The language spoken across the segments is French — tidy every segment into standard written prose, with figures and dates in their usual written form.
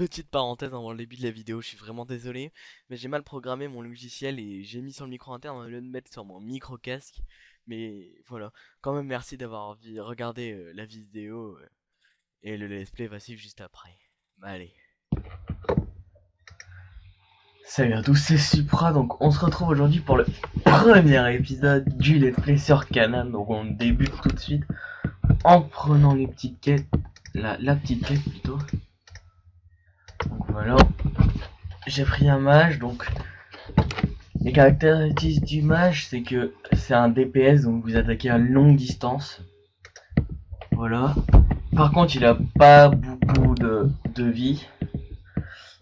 Petite parenthèse avant le début de la vidéo, je suis vraiment désolé, mais j'ai mal programmé mon logiciel et j'ai mis sur le micro interne au lieu de mettre sur mon micro casque. Mais voilà, quand même merci d'avoir regardé la vidéo et le let's play va suivre juste après. Allez. Salut à tous, c'est Supra, donc on se retrouve aujourd'hui pour le premier épisode du Let's Play sur Canal. Donc on débute tout de suite en prenant les petites quêtes, la petite quête plutôt. Donc voilà, j'ai pris un mage, donc les caractéristiques du mage c'est que c'est un DPS, donc vous attaquez à longue distance. Voilà. Par contre il a pas beaucoup de vie.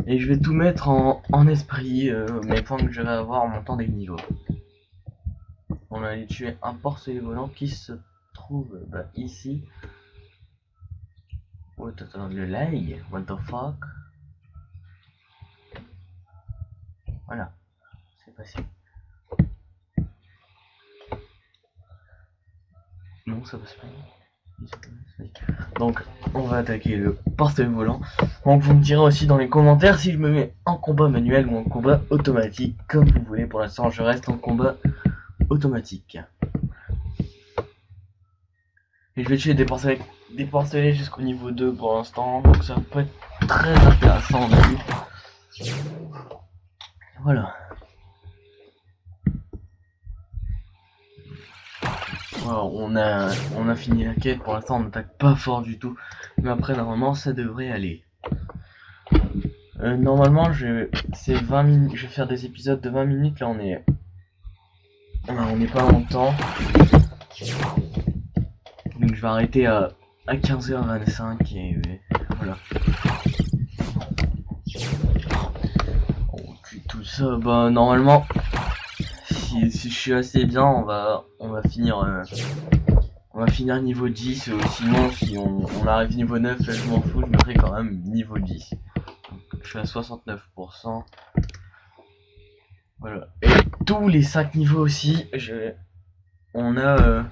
Et je vais tout mettre en esprit, mes points que je vais avoir en montant des niveaux. On va aller tuer un porcelet volant qui se trouve ici. Oh, attends, le lag, what the fuck. Voilà, c'est passé. Non, ça passe pas. Donc, on va attaquer le porcelet volant. Donc, vous me direz aussi dans les commentaires si je me mets en combat manuel ou en combat automatique, comme vous voulez. Pour l'instant, je reste en combat automatique. Et je vais tuer des porcelets jusqu'au niveau 2 pour l'instant, donc ça peut être très intéressant au début. Voilà. Voilà, on a fini la quête, pour l'instant on n'attaque pas fort du tout, mais après normalement ça devrait aller. Normalement c'est 20 minutes, je vais faire des épisodes de 20 minutes, là on est pas longtemps. Donc je vais arrêter à 15h25 et voilà. Tout ça, bah normalement, si je suis assez bien, on va finir niveau 10. Sinon, si on arrive niveau 9, je m'en fous, je mettrai quand même niveau 10. Donc, je suis à 69%. Voilà. Et tous les 5 niveaux aussi, on a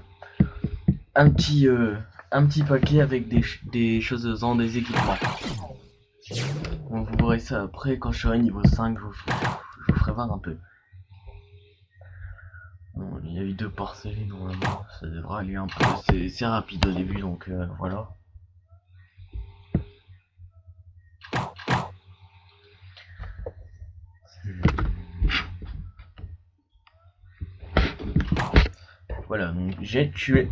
un petit paquet avec des choses en des équipements. Bon, vous verrez ça après, quand je serai niveau 5, je vous ferai voir un peu. Bon, il y a eu 2 porcelets normalement, ça devrait aller un peu, c'est rapide au début, donc voilà. Voilà, donc j'ai tué,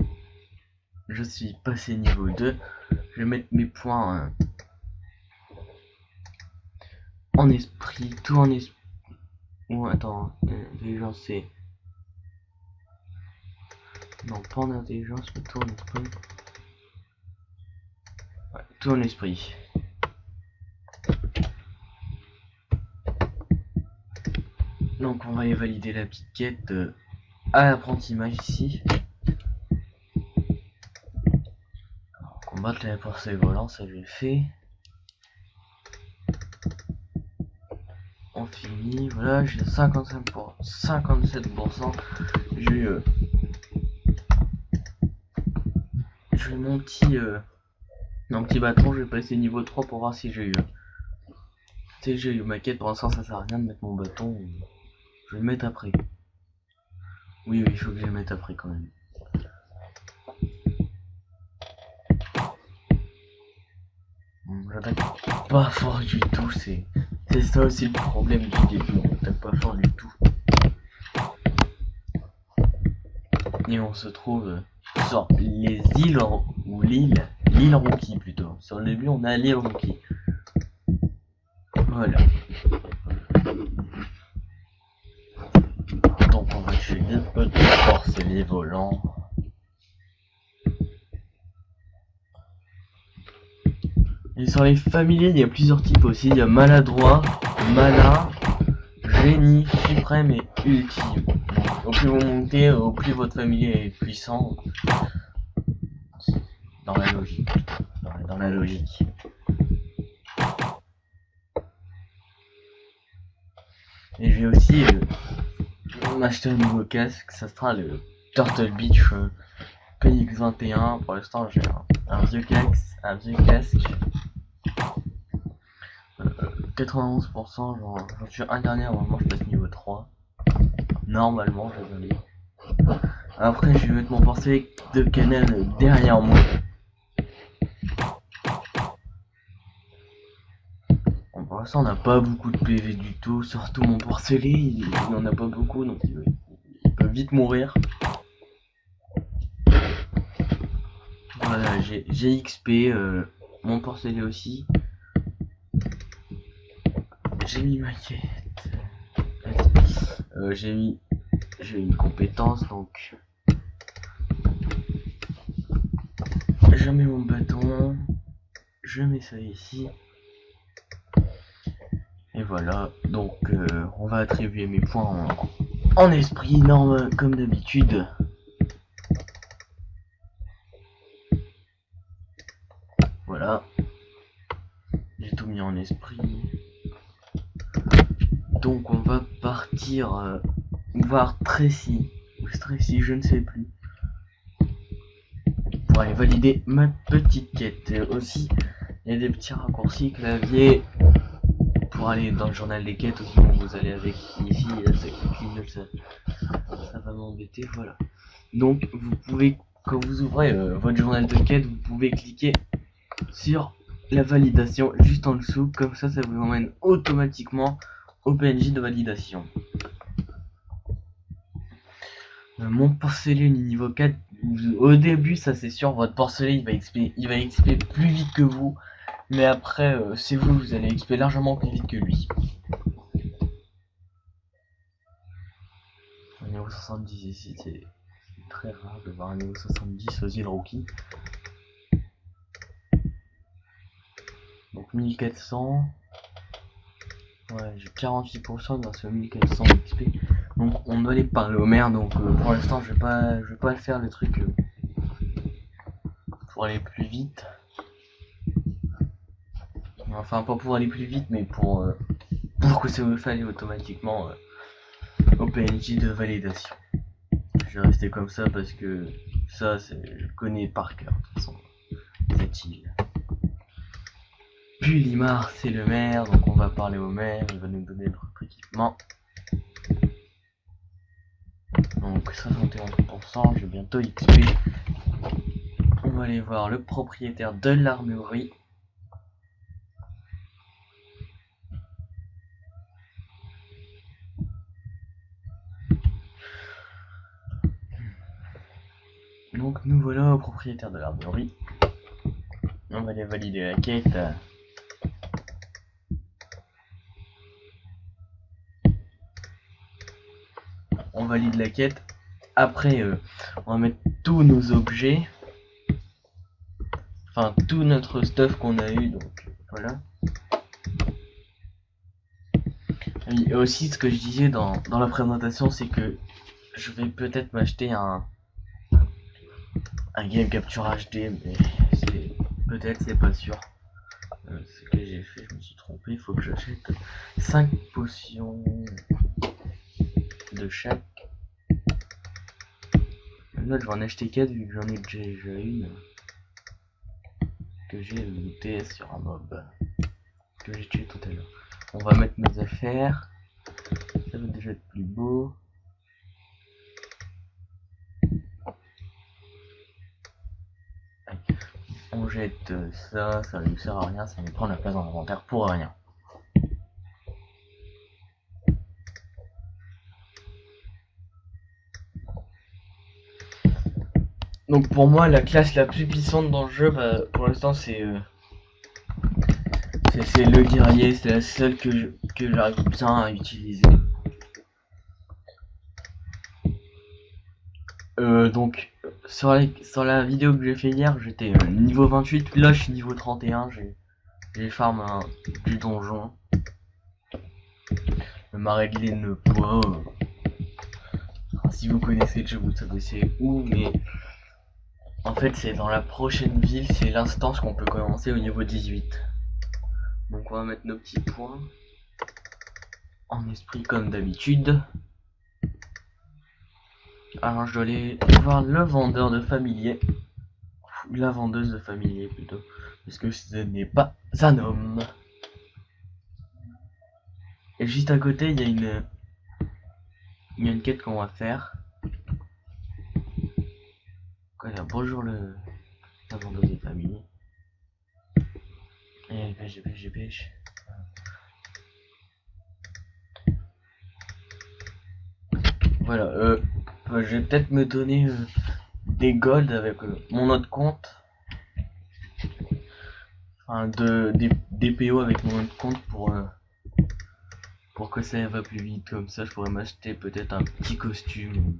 je suis passé niveau 2, je vais mettre mes points en esprit, tout en esprit. Oh, attends, intelligence c'est... Non, pas en intelligence, mais tout en esprit. Ouais, tout en esprit. Donc on va aller valider la petite quête à l'apprenti mage ici. Alors, combattre les porcelets volants, ça j'ai fait. On finit, voilà, j'ai 55 pour 57%. J'ai mon petit bâton, je vais passer niveau 3 pour voir si j'ai eu. Tu sais, j'ai eu ma quête, pour l'instant ça sert à rien de mettre mon bâton. Je vais le mettre après. Oui, il faut que je le mette après quand même. Bon, j'attaque pas fort du tout, c'est ça aussi le problème du début, on attaque pas fort du tout. Et on se trouve sur les îles, ou l'île Rookie plutôt. Sur le début on a l'île Rookie. Voilà. Donc on va tuer les petits porcelets volants. Et sur les familiers, il y a plusieurs types aussi. Il y a maladroit, malin, génie, suprême et ultime. Au plus vous montez, au plus votre familier est puissant. Dans la logique. Dans la logique. Et je vais aussi m'acheter un nouveau casque. Ça sera le Turtle Beach PX21. Pour l'instant, j'ai un vieux casque. Voilà. 91%, genre j'en suis un dernier, normalement je passe niveau 3. Normalement je vais aller. Après je vais mettre mon porcelet de Canaan derrière moi. Bon, pour l'instant on n'a pas beaucoup de PV du tout, surtout mon porcelet, il n'en a pas beaucoup donc il peut vite mourir. Voilà, j'ai XP, mon porcelet aussi. J'ai mis ma quête. J'ai mis une compétence donc je mets mon bâton, je mets ça ici et voilà. Donc on va attribuer mes points en esprit norme comme d'habitude. Voilà, j'ai tout mis en esprit. Donc on va partir voir Tracy ou Tracy, je ne sais plus, pour aller valider ma petite quête. Aussi, il y a des petits raccourcis clavier pour aller dans le journal des quêtes. Aussi, bon, vous allez avec ici, ça va m'embêter. Voilà. Donc vous pouvez, quand vous ouvrez votre journal de quête, vous pouvez cliquer sur la validation juste en dessous, comme ça vous emmène automatiquement au PNJ de validation. Mon porcelet niveau 4, au début ça c'est sûr, votre porcelet il va XP plus vite que vous, mais après c'est vous allez XP largement plus vite que lui. Un niveau 70 ici, c'est très rare de voir un niveau 70 aux îles Rookie. Donc 1400, ouais, j'ai 48% grâce aux 1400 XP. Donc on doit aller parler au maire, donc pour l'instant je vais pas le faire le truc pour aller plus vite. Enfin pas pour aller plus vite, mais pour que ça me fasse automatiquement au PNJ de validation. Je vais rester comme ça parce que ça je connais par cœur de toute façon cette île. Puis Limar c'est le maire, donc on va parler au maire, il va nous donner notre équipement. Donc 71%, j'ai bientôt XP. On va aller voir le propriétaire de l'armurerie. Donc nous voilà au propriétaire de l'armurerie. On va aller valider la quête. On valide la quête. Après, on va mettre tous nos objets. Enfin, tout notre stuff qu'on a eu. Donc voilà. Et aussi, ce que je disais dans la présentation, c'est que je vais peut-être m'acheter un game capture HD, mais peut-être, c'est pas sûr. Ce que j'ai fait, je me suis trompé. Il faut que j'achète 5 potions de chaque. Là, je vais en acheter 4 vu que j'en ai déjà une que j'ai looté sur un mob que j'ai tué tout à l'heure. On va mettre mes affaires. Ça va déjà être plus beau. On jette ça, ça ne nous sert à rien, ça nous prend la place dans l'inventaire pour rien. Donc pour moi la classe la plus puissante dans le jeu, bah, pour l'instant c'est le guerrier, c'est la seule que j'arrive bien à utiliser. Donc sur la vidéo que j'ai fait hier, j'étais niveau 28, là je suis niveau 31, j'ai farm du donjon. Ma réglé ne pas. Si vous connaissez le jeu, vous savez c'est où, mais en fait c'est dans la prochaine ville, c'est l'instance qu'on peut commencer au niveau 18. Donc on va mettre nos petits points en esprit comme d'habitude. Alors je dois aller voir le vendeur de familier, la vendeuse de familier plutôt, parce que ce n'est pas un homme. Et juste à côté, il y a une quête qu'on va faire. Quoi, là, bonjour le vendeuse de famille. Et je pêche. Voilà, je vais peut-être me donner des golds avec mon autre compte. Enfin, des PO avec mon autre compte pour que ça va plus vite. Comme ça, je pourrais m'acheter peut-être un petit costume.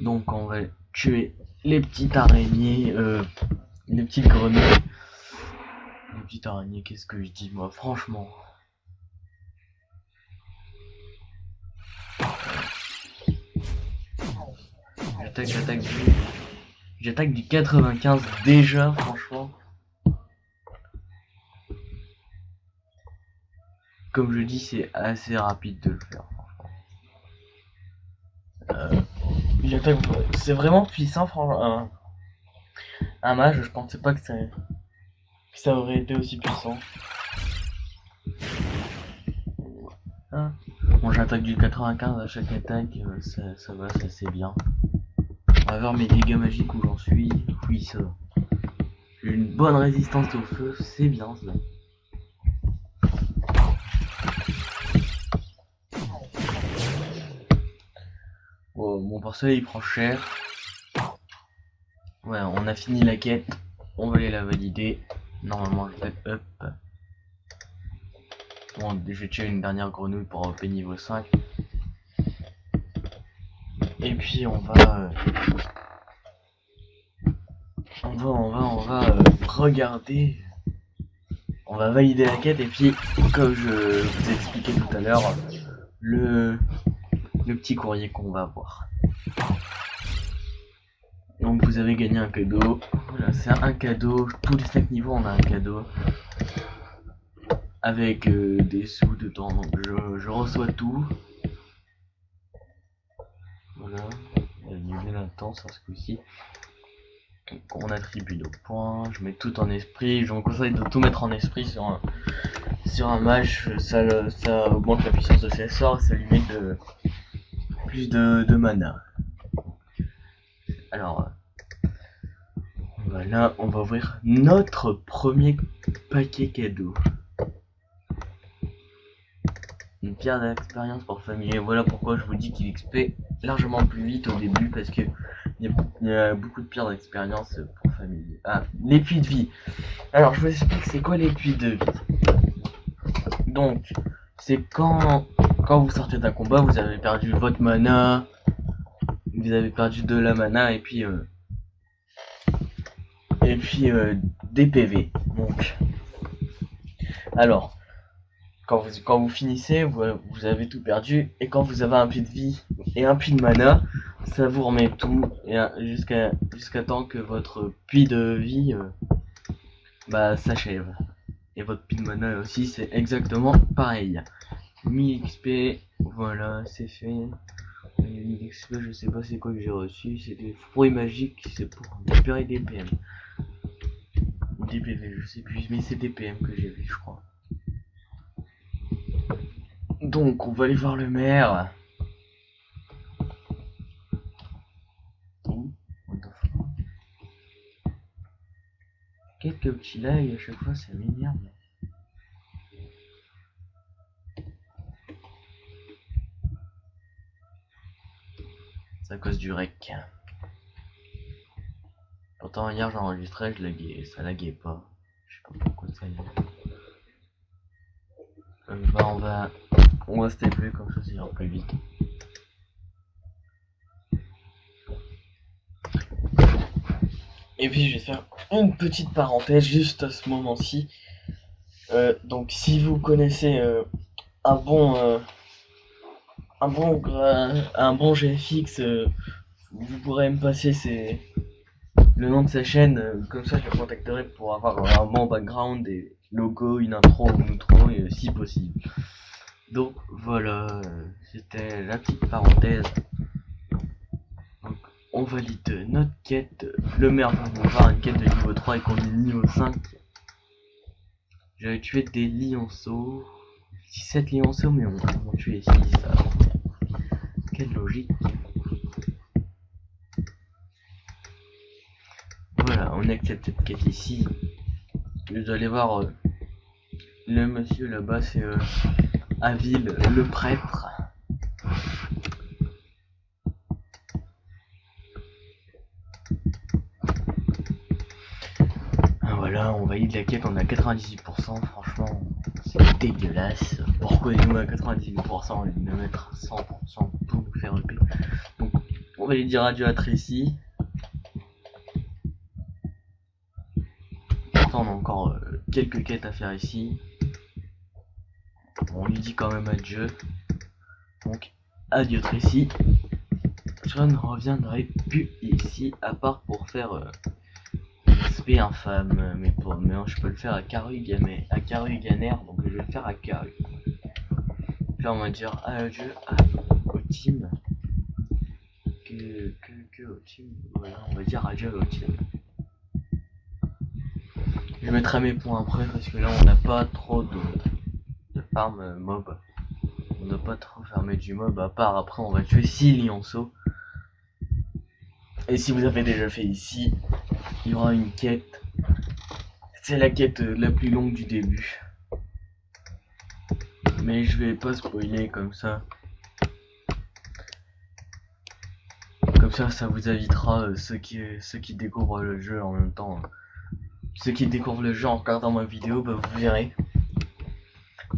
Donc, on va tuer les petites araignées, les petites grenouilles. Les petites araignées, qu'est-ce que je dis, moi, franchement. J'attaque du 95 déjà, franchement. Comme je dis, c'est assez rapide de le faire, franchement. C'est vraiment puissant, franchement. Un mage, je pensais pas que ça aurait été aussi puissant. Hein, bon, j'attaque du 95 à chaque attaque, ça va, ça c'est bien. On va voir mes dégâts magiques où j'en suis. Oui, ça va. J'ai une bonne résistance au feu, c'est bien ça. Oh, mon porcelain il prend cher. Ouais, on a fini la quête. On va aller la valider. Normalement, je vais up. Bon, je vais tuer une dernière grenouille pour OP niveau 5. Et puis on va regarder. On va valider la quête et puis, comme je vous ai expliqué tout à l'heure, le petit courrier qu'on va avoir. Donc vous avez gagné un cadeau. Voilà, c'est un cadeau. Tous les 5 niveaux on a un cadeau. Avec des sous dedans. Donc je reçois tout. Voilà. Il y a annulé l'intense à ce coup-ci. On attribue nos points. Je mets tout en esprit. Je vous conseille de tout mettre en esprit sur un match. Ça augmente la puissance de ses sorts et ça lui met plus de mana. Alors voilà, on va ouvrir notre premier paquet cadeau. Une pierre d'expérience pour familier. Voilà pourquoi je vous dis qu'il XP largement plus vite au début, parce que il y a beaucoup de pierres d'expérience pour familier. Ah, les puits de vie. Alors je vous explique c'est quoi les puits de vie. Donc c'est quand vous sortez d'un combat, vous avez perdu votre mana, vous avez perdu de la mana et puis des PV. Donc alors quand vous finissez, vous avez tout perdu, et quand vous avez un puits de vie et un puits de mana, ça vous remet tout, et jusqu'à temps que votre puits de vie s'achève. Et votre puits de mana aussi, c'est exactement pareil. 1000 XP, voilà, c'est fait. 1000 XP, je sais pas c'est quoi que j'ai reçu, c'est des fruits magiques, c'est pour récupérer des PM. Des PV, je sais plus, mais c'est des PM que j'ai vu, je crois. Donc, on va aller voir le maire. Quelques petits lags, à chaque fois, ça m'énerve. C'est à cause du rec. Pourtant, hier, j'enregistrais, ça laguait pas. Je sais pas pourquoi ça lag. On va stepper comme ça ira plus vite. Et puis je vais faire une petite parenthèse juste à ce moment-ci. Donc si vous connaissez un bon GFX, vous pourrez me passer le nom de sa chaîne, comme ça je le contacterai pour avoir un bon background et logo, une intro ou une outro, si possible. Donc voilà, c'était la petite parenthèse. Donc, on valide notre quête. Le maire va nous voir une quête de niveau 3 et qu'on est niveau 5. J'avais tué des lionceaux. 17 lionceaux, mais on a tué 6. Quelle logique. Voilà, on accepte cette quête ici. Vous allez voir le monsieur là-bas, c'est Avil, le prêtre. Voilà, on valide la quête, on a 98%, franchement, c'est dégueulasse. Pourquoi nous à 98% et de mettre 100% pour nous faire EP? Donc, on va lui dire adieu à Tracy. Pourtant, on a encore quelques quêtes à faire ici. Bon, on lui dit quand même adieu. Donc, adieu Tracy. Je ne reviendrai plus ici, à part pour faire SP infâme, mais je peux le faire à Caru-Ganer, donc je vais le faire à Caru. Là on va dire adieu au team. Que au team, voilà, on va dire adieu au team. Je mettrai mes points après parce que là on n'a pas trop de farm mob. On n'a pas trop farmé du mob, à part après on va tuer 6 lionceaux. Et si vous avez déjà fait ici, il y aura une quête. C'est la quête la plus longue du début. Mais je vais pas spoiler comme ça. Comme ça vous évitera ceux qui découvrent le jeu en même temps. Ceux qui découvrent le jeu en regardant ma vidéo, bah vous verrez.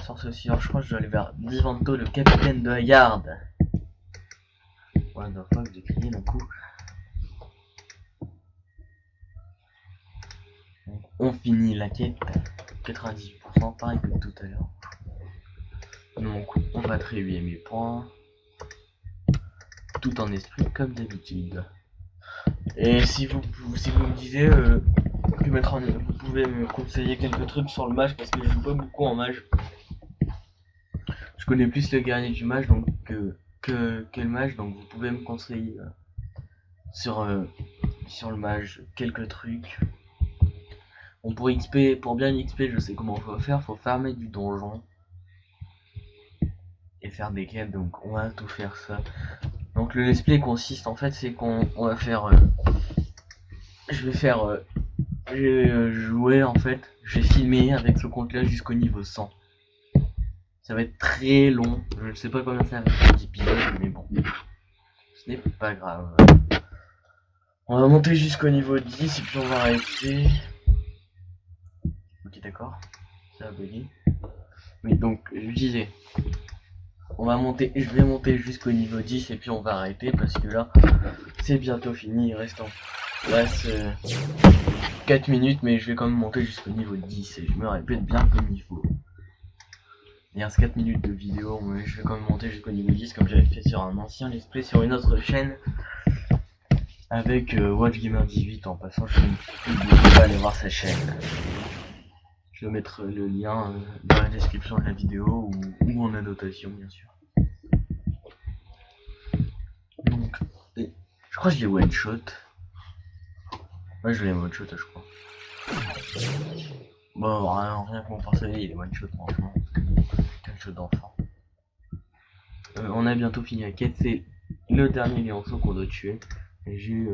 Sans ceci, je crois que je dois aller vers Divanto, le capitaine de la garde. What the fuck, j'ai crié d'un coup. On finit la quête, 98%, pareil que tout à l'heure. Donc on va attribuer mes points. Tout en esprit comme d'habitude. Et si vous me disiez vous pouvez me conseiller quelques trucs sur le mage, parce que je joue pas beaucoup en mage. Je connais plus le guerrier du mage donc que le mage, donc vous pouvez me conseiller sur le mage quelques trucs. Bon, pour XP, pour bien XP, je sais comment faut faire, faut farmer du donjon et faire des quêtes, donc on va tout faire ça. Donc le let's play consiste en fait, c'est qu'on va faire je vais jouer en fait, je vais filmer avec ce compte là jusqu'au niveau 100. Ça va être très long, je ne sais pas combien ça va faire d'épisodes, mais bon, ce n'est pas grave. On va monter jusqu'au niveau 10 et puis on va arrêter. Ok, d'accord, ça a bugué. Oui, donc je disais, je vais monter jusqu'au niveau 10 et puis on va arrêter parce que là, c'est bientôt fini, il reste 4 minutes, mais je vais quand même monter jusqu'au niveau 10 et je me répète bien comme il faut. Il reste 4 minutes de vidéo, mais je vais quand même monter jusqu'au niveau 10 comme j'avais fait sur un ancien let's play sur une autre chaîne avec WatchGamer18. En passant, je ne pas aller voir sa chaîne. Je vais mettre le lien dans la description de la vidéo ou en annotation bien sûr. Donc, je crois que je l'ai one shot. Ouais, je l'ai one shot, je crois. Bon, rien qu'on pense à lui, il est one shot, franchement. Quel jeu d'enfant. On a bientôt fini la quête, c'est le dernier lionceau qu'on doit tuer. Et j'ai eu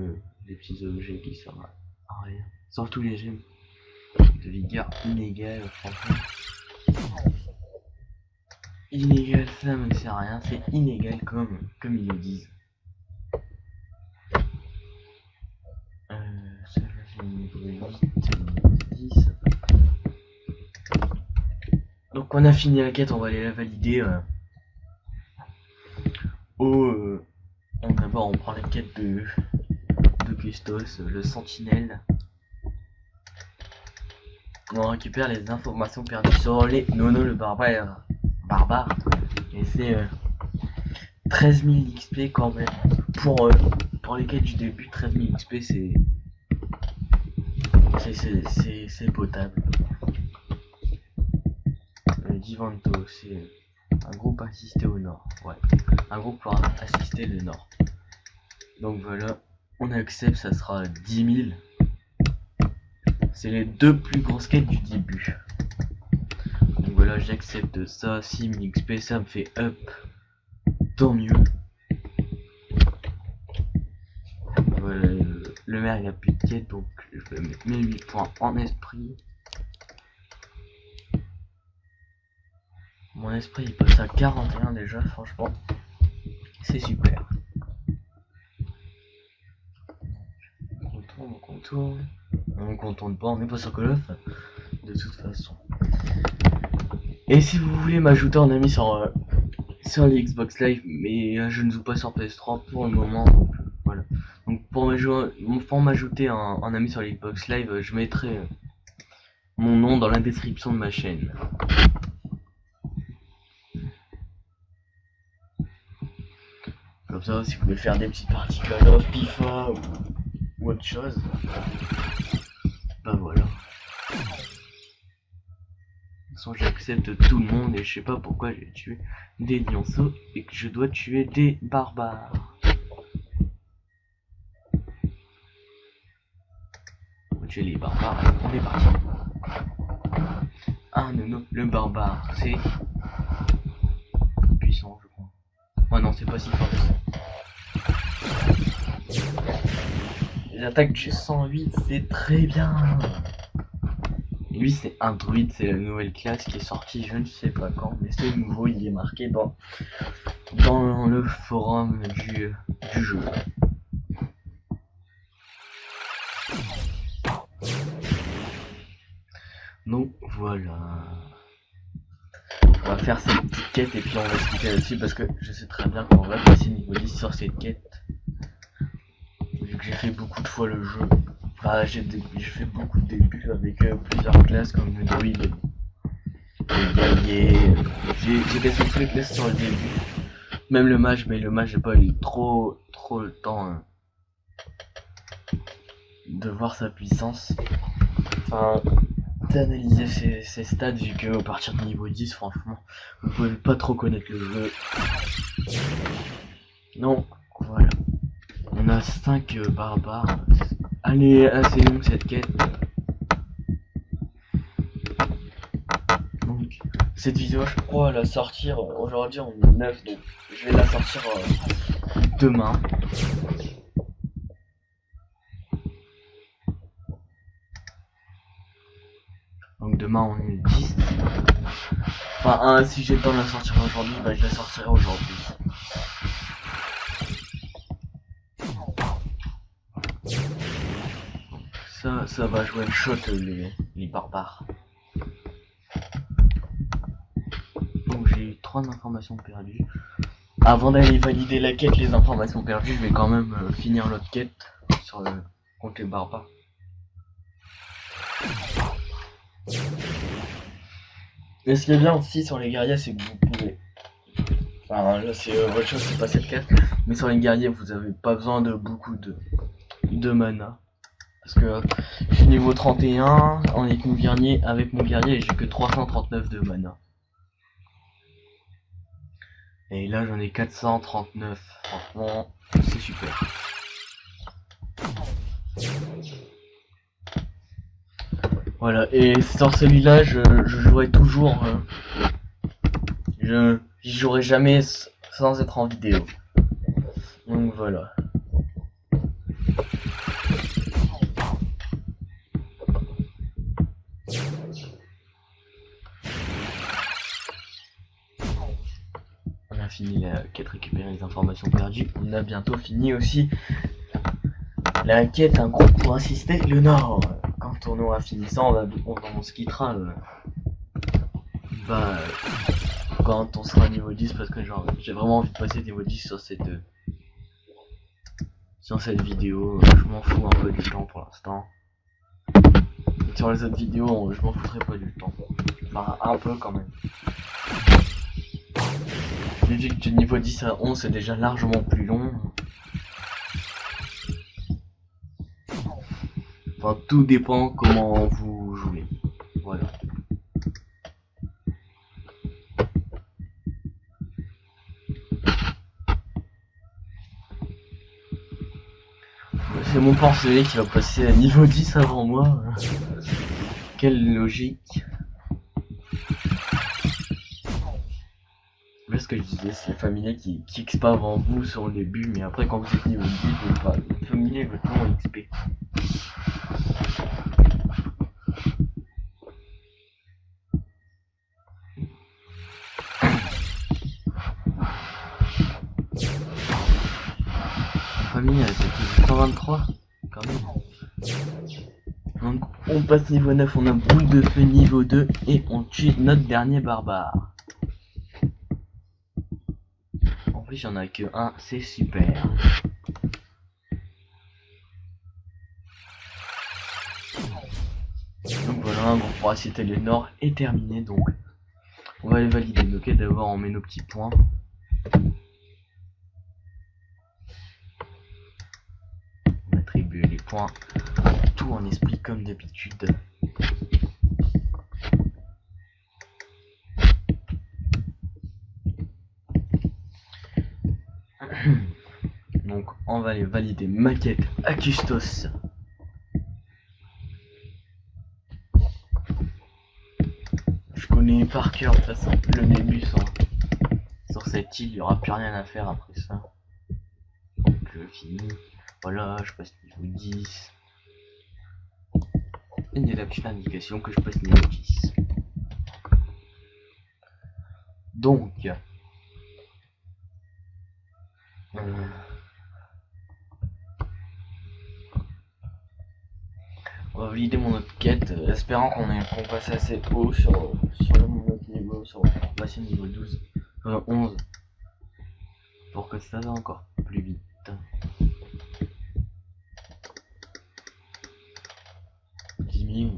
des petits objets qui servent à rien. Surtout les gemmes de vigueur inégale, franchement. Inégal, ça me sert à rien, c'est inégal comme ils le disent. Ça fait niveau 8, 10. Donc on a fini la quête, on va aller la valider. D'abord on prend la quête de Custos, le sentinelle. On récupère les informations perdues sur les Nono le barbare. Et c'est 13 000 XP quand même. Pour les quêtes du début, 13 000 XP c'est potable. Divanto, c'est un groupe assisté au nord. Ouais, un groupe pour assister le nord. Donc voilà, on accepte, ça sera 10 000. C'est les deux plus grosses quêtes du début. voilà, j'accepte ça. Si mon XP ça me fait up, tant mieux. Voilà, le maire il a plus de quête, donc je vais mettre mes 8 points en esprit. Mon esprit il passe à 41 déjà, franchement, c'est super. On tourne. On contourne pas, on n'est pas sur Call of, de toute façon. Et si vous voulez m'ajouter en ami sur les Xbox Live, mais je ne joue pas sur PS3 pour le moment, donc voilà. Donc pour m'ajouter en ami sur les Xbox Live, je mettrai mon nom dans la description de ma chaîne. Comme ça, si vous voulez faire des petites parties Call of, FIFA ou autre chose, bah voilà. De toute façon, j'accepte tout le monde et je sais pas pourquoi j'ai tué des lionceaux et que je dois tuer des barbares. On va tuer les barbares, on est parti. Ah non, le barbare, c'est puissant je crois. Oh non, c'est pas si fort que ça. L'attaque du 108, c'est très bien. Lui c'est un druide, c'est la nouvelle classe qui est sortie je ne sais pas quand, mais c'est nouveau, il est marqué dans le forum du jeu. Donc voilà. On va faire cette petite quête et puis on va se quitter là-dessus parce que je sais très bien qu'on va passer niveau 10 sur cette quête. Vu que j'ai fait beaucoup de fois le jeu. Enfin, j'ai fait beaucoup de débuts avec plusieurs classes comme le druide, le guerrier. J'ai quasiment toutes les classes sur le début. Même le mage, mais le mage j'ai pas eu trop le temps de voir sa puissance. Enfin, d'analyser ses stats vu que à partir du niveau 10 franchement vous pouvez pas trop connaître le jeu. Non, voilà. On a 5 barbares. Allez, assez longue cette quête. Donc, cette vidéo, je crois, la sortir aujourd'hui, on est 9, donc je vais la sortir demain. Donc, demain, on est 10. Enfin, si j'ai le temps de la sortir aujourd'hui, bah, je la sortirai aujourd'hui. Ça va jouer une shot les barbares. Donc j'ai eu 3 informations perdues. Avant d'aller valider la quête, les informations perdues, je vais quand même finir l'autre quête sur contre les barbares. Et ce qui est bien aussi sur les guerriers, c'est que vous pouvez... Enfin là c'est autre chose, c'est pas cette quête. Mais sur les guerriers, vous avez pas besoin de beaucoup de mana. Parce que je suis niveau 31 avec mon guerrier et j'ai que 339 de mana. Et là j'en ai 439. Franchement, c'est super. Voilà, et sur celui-là, je jouerai toujours. J'y jouerai jamais sans être en vidéo. Donc voilà. On a fini la quête récupérer les informations perdues. On a bientôt fini aussi la quête un groupe pour assister le Nord. Quand on aura fini ça, on se quittera. Bah, quand on sera niveau 10, parce que genre j'ai vraiment envie de passer niveau 10 sur cette vidéo. Je m'en fous un peu du temps pour l'instant. Sur les autres vidéos, je m'en foutrais pas du temps. Enfin, un peu quand même. Vu que du niveau 10 à 11 c'est déjà largement plus long. Enfin, tout dépend comment vous jouez. Voilà. C'est mon porcelet qui va passer à niveau 10 avant moi. Quelle logique. rappelle ce que je disais, c'est le familier qui XP avant vous sur le début, mais après quand vous êtes niveau 10, vous pas. Le familier veut tout en XP. La familier elle était 123 quand même. Donc on passe niveau 9, on a boule de feu niveau 2 et on tue notre dernier barbare. En plus il n'y en a que un, c'est super. Donc voilà, mon pour citer le nord est terminé, donc on va aller valider. Ok, d'abord on met nos petits points. On attribue les points, tout en esprit comme d'habitude. Donc on va aller valider maquette Acustos. Je connais par cœur de toute façon le début sur cette île, il n'y aura plus rien à faire après ça. Donc je finis. Voilà, je passe niveau 10. Et il y a la petite indication que je passe niveau 10. Donc on va valider mon autre quête, espérant qu'on passe assez haut sur mon autre niveau, sur passer niveau 12, 11, pour que ça va encore plus vite.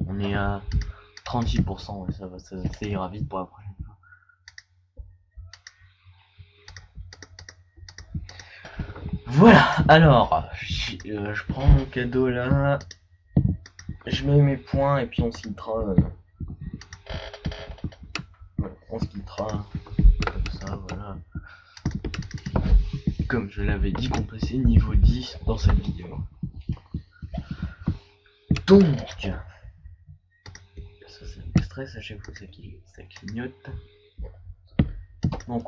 On est à 36%, ouais, ça ira vite pour la prochaine fois. Voilà, alors, je prends mon cadeau là, je mets mes points et puis on se quittera. On se quittera comme ça, voilà. Comme je l'avais dit, qu'on passait niveau 10 dans cette vidéo. Donc, ça c'est stress à chaque fois ça clignote. Donc,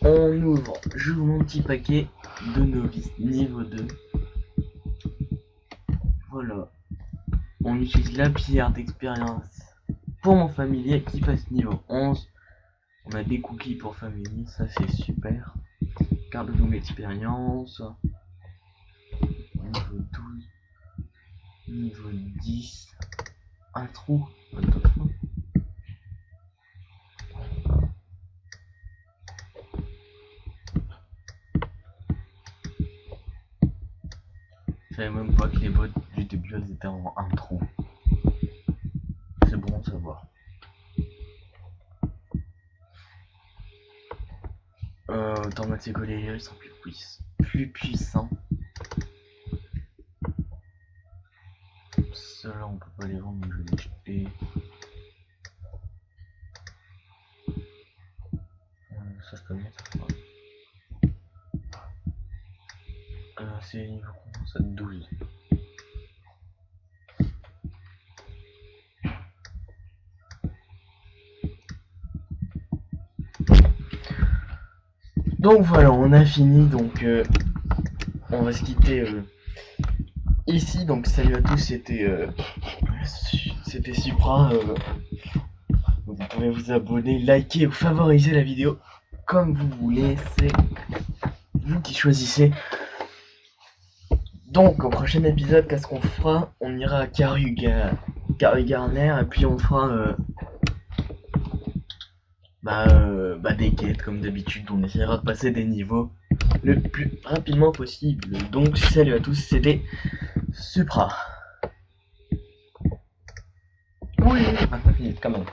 on ouvre, j'ouvre mon petit paquet de novice niveau 2. Voilà. On utilise la pierre d'expérience pour mon familier qui passe niveau 11. On a des cookies pour familier, ça c'est super. Carte de longue expérience. Niveau 12. Niveau 10. Un trou. Attention. Je savais même pas que les bottes du début elles étaient en un trou. C'est bon à savoir. Automatique ils sont plus puissants. Ceux-là on peut pas les vendre, mais je vais les jeter. Ça je peux mettre. C'est niveau combien ça, 12. Donc voilà, on a fini, donc on va se quitter ici. Donc salut à tous, c'était Supra. Vous pouvez vous abonner, liker ou favoriser la vidéo comme vous voulez, c'est vous qui choisissez. Donc au prochain épisode, qu'est-ce qu'on fera? On ira à Carugarner et puis on fera des quêtes comme d'habitude. On essaiera de passer des niveaux le plus rapidement possible. Donc salut à tous, c'était Supra. Oui, 29 minutes quand même.